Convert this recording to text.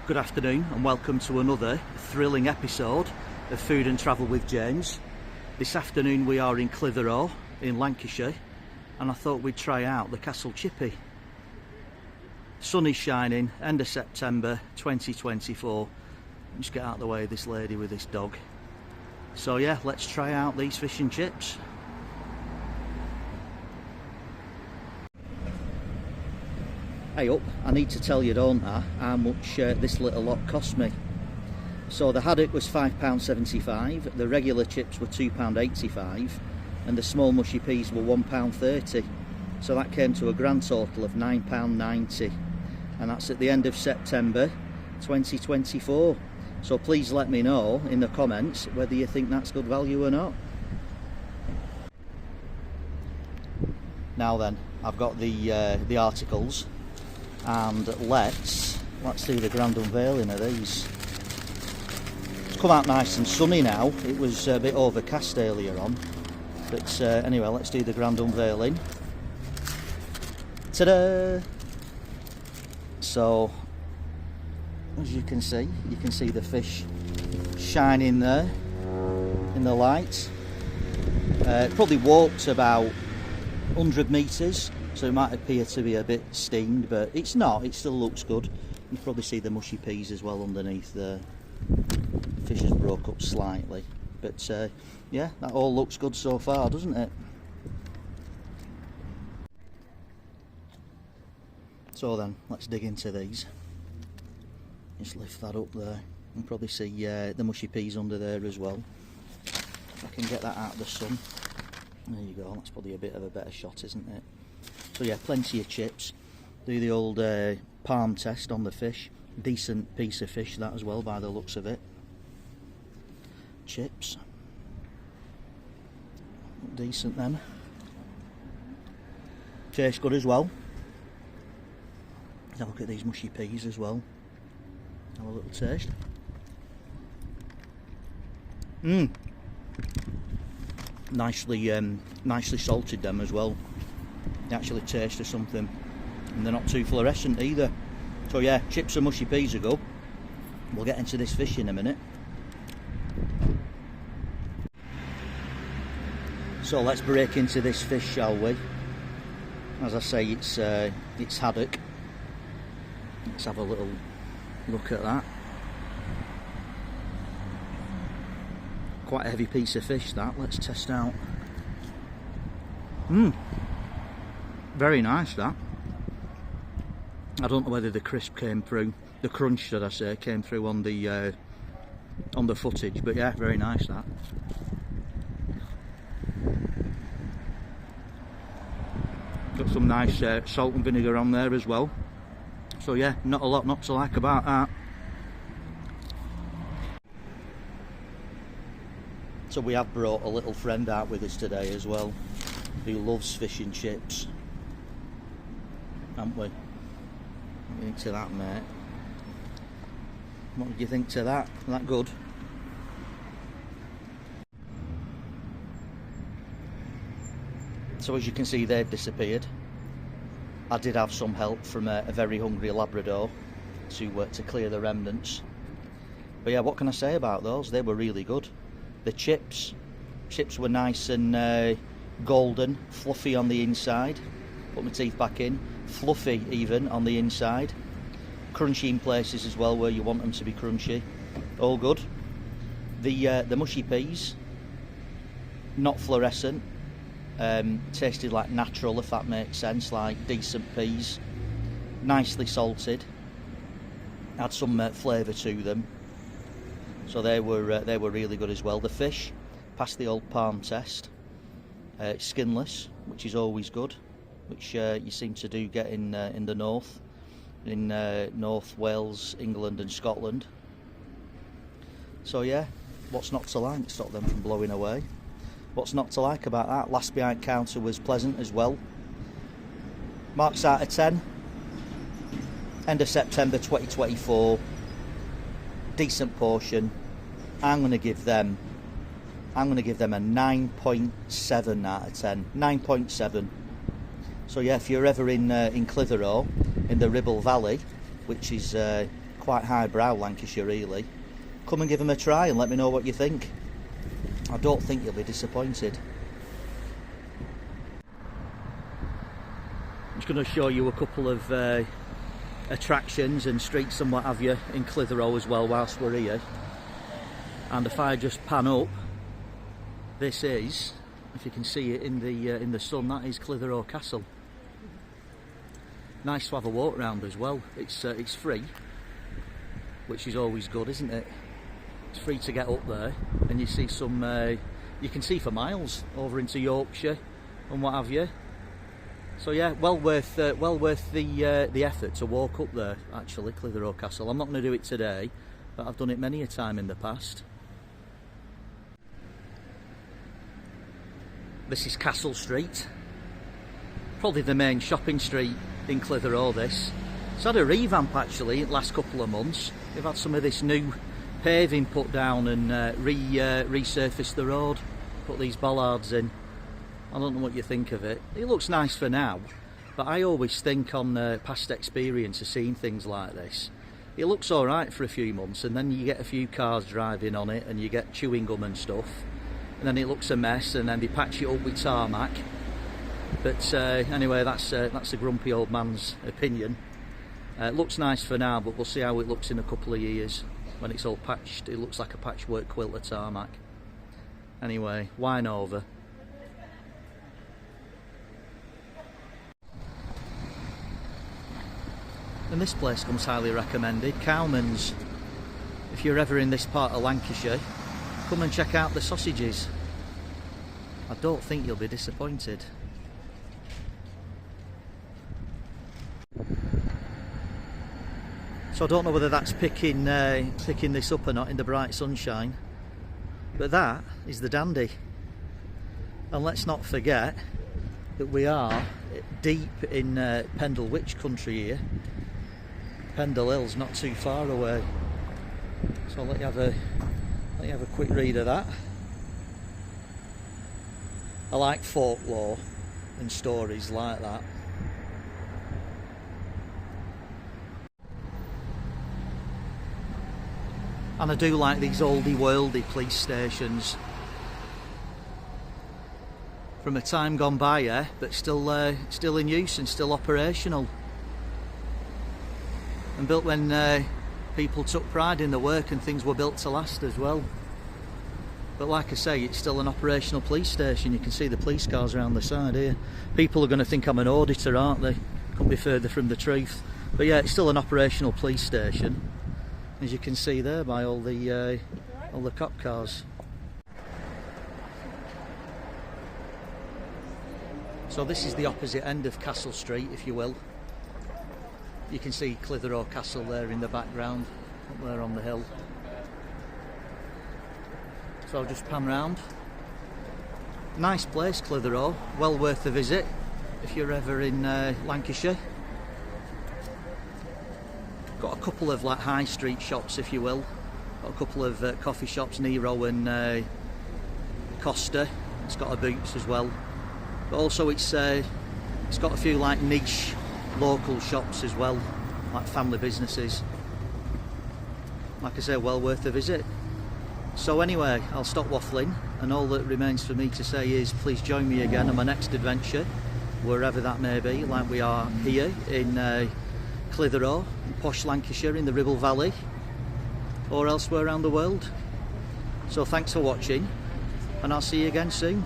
Good afternoon and welcome to another thrilling episode of Food and Travel with James. This afternoon we are in Clitheroe in Lancashire and I thought we'd try out the Castle Chippy. Sun is shining, end of September 2024. Just get out of the way of this lady with this dog. So yeah, let's try out these fish and chips. Hey up, I need to tell you, don't I, how much this little lot cost me. So the haddock was £5.75, the regular chips were £2.85 and the small mushy peas were £1.30. So that came to a grand total of £9.90 and that's at the end of September 2024. So please let me know in the comments whether you think that's good value or not. Now then, I've got the articles. And let's do the grand unveiling of these. It's come out nice and sunny now. It was a bit overcast earlier on, but anyway, let's do the grand unveiling. Ta-da! So as you can see the fish shining there in the light. Probably walked about 100 metres. So it might appear to be a bit steamed, but it's not, it still looks good. You can probably see the mushy peas as well underneath there. The fish has broke up slightly, but yeah, that all looks good so far, doesn't it? So then, let's dig into these. Just lift that up there. You can probably see the mushy peas under there as well. If I can get that out of the sun. There you go, that's probably a bit of a better shot, isn't it? So yeah, plenty of chips. Do the old palm test on the fish. Decent piece of fish that as well by the looks of it. Chips. Decent then. Tastes good as well. Let's have a look at these mushy peas as well. Have a little taste. Nicely salted them as well. They actually taste of something, and they're not too fluorescent either. So yeah, chips and mushy peas are good. We'll get into this fish in a minute. So let's break into this fish, shall we? As I say, it's haddock. Let's have a little look at that. Quite a heavy piece of fish that. Let's test out. Very nice that. I don't know whether the crisp came through, the crunch should I say, came through on the footage, but yeah, very nice that. Got some nice salt and vinegar on there as well. So yeah, not a lot not to like about that. So we have brought a little friend out with us today as well, who loves fish and chips. Haven't we? What do you think to that, mate? What did you think to that? That good? So as you can see, they've disappeared. I did have some help from a very hungry Labrador to clear the remnants. But yeah, what can I say about those? They were really good. The chips were nice and golden, fluffy on the inside. Put my teeth back in. Fluffy even on the inside. Crunchy in places as well where you want them to be crunchy. All good. The mushy peas, not fluorescent. Tasted like natural, if that makes sense, like decent peas. Nicely salted. Had some flavour to them. So they were really good as well. The fish passed the old palm test. Skinless, which is always good, which you seem to do get in the north, in North Wales, England and Scotland. So yeah, what's not to like? Stop them from blowing away. What's not to like about that? Last behind counter was pleasant as well. Marks out of 10. End of September 2024. Decent portion. I'm going to give them a 9.7 out of 10. 9.7. So yeah, if you're ever in Clitheroe, in the Ribble Valley, which is quite highbrow Lancashire really. Come and give them a try and let me know what you think. I don't think you'll be disappointed. I'm just going to show you a couple of attractions and streets and what have you in Clitheroe as well whilst we're here. And if I just pan up, this is, if you can see it in the sun, that is Clitheroe Castle. Nice to have a walk round as well. It's free, which is always good, isn't it? It's free to get up there, and you see some. You can see for miles over into Yorkshire and what have you. So yeah, well worth the effort to walk up there. Actually, Clitheroe Castle. I'm not going to do it today, but I've done it many a time in the past. This is Castle Street, probably the main shopping street in Clitheroe. This it's had a revamp actually in the last couple of months. They've had some of this new paving put down and resurfaced the road, put these bollards in. I don't know what you think of it. It looks nice for now, but I always think on past experience of seeing things like this, it looks alright for a few months, and then you get a few cars driving on it and you get chewing gum and stuff, and then it looks a mess, and then they patch it up with tarmac. But anyway, that's a grumpy old man's opinion. It looks nice for now, but we'll see how it looks in a couple of years when it's all patched. It looks like a patchwork quilt of tarmac. Anyway, wine over. And this place comes highly recommended, Cowman's. If you're ever in this part of Lancashire, come and check out the sausages. I don't think you'll be disappointed. So I don't know whether that's picking this up or not in the bright sunshine, but that is the Dandy. And let's not forget that we are deep in Pendle Witch country here. Pendle Hill's not too far away, so I'll let you have a quick read of that. I like folklore and stories like that. And I do like these oldie worldy police stations from a time gone by, yeah, but still in use and still operational. And built when people took pride in the work and things were built to last as well. But like I say, it's still an operational police station. You can see the police cars around the side here. People are going to think I'm an auditor, aren't they? Couldn't be further from the truth. But yeah, it's still an operational police station, as you can see there by all the cop cars. So this is the opposite end of Castle Street, if you will. You can see Clitheroe Castle there in the background, up there on the hill. So I'll just pan round. Nice place, Clitheroe, well worth the visit if you're ever in Lancashire. Got a couple of like high street shops, if you will. Got a couple of coffee shops, Nero and Costa. It's got a Boots as well. But also it's got a few like niche local shops as well, like family businesses. Like I say, well worth the visit. So anyway, I'll stop waffling, and all that remains for me to say is please join me again on my next adventure, wherever that may be, like we are here in Clitheroe, in posh Lancashire, in the Ribble Valley, or elsewhere around the world. So thanks for watching, and I'll see you again soon.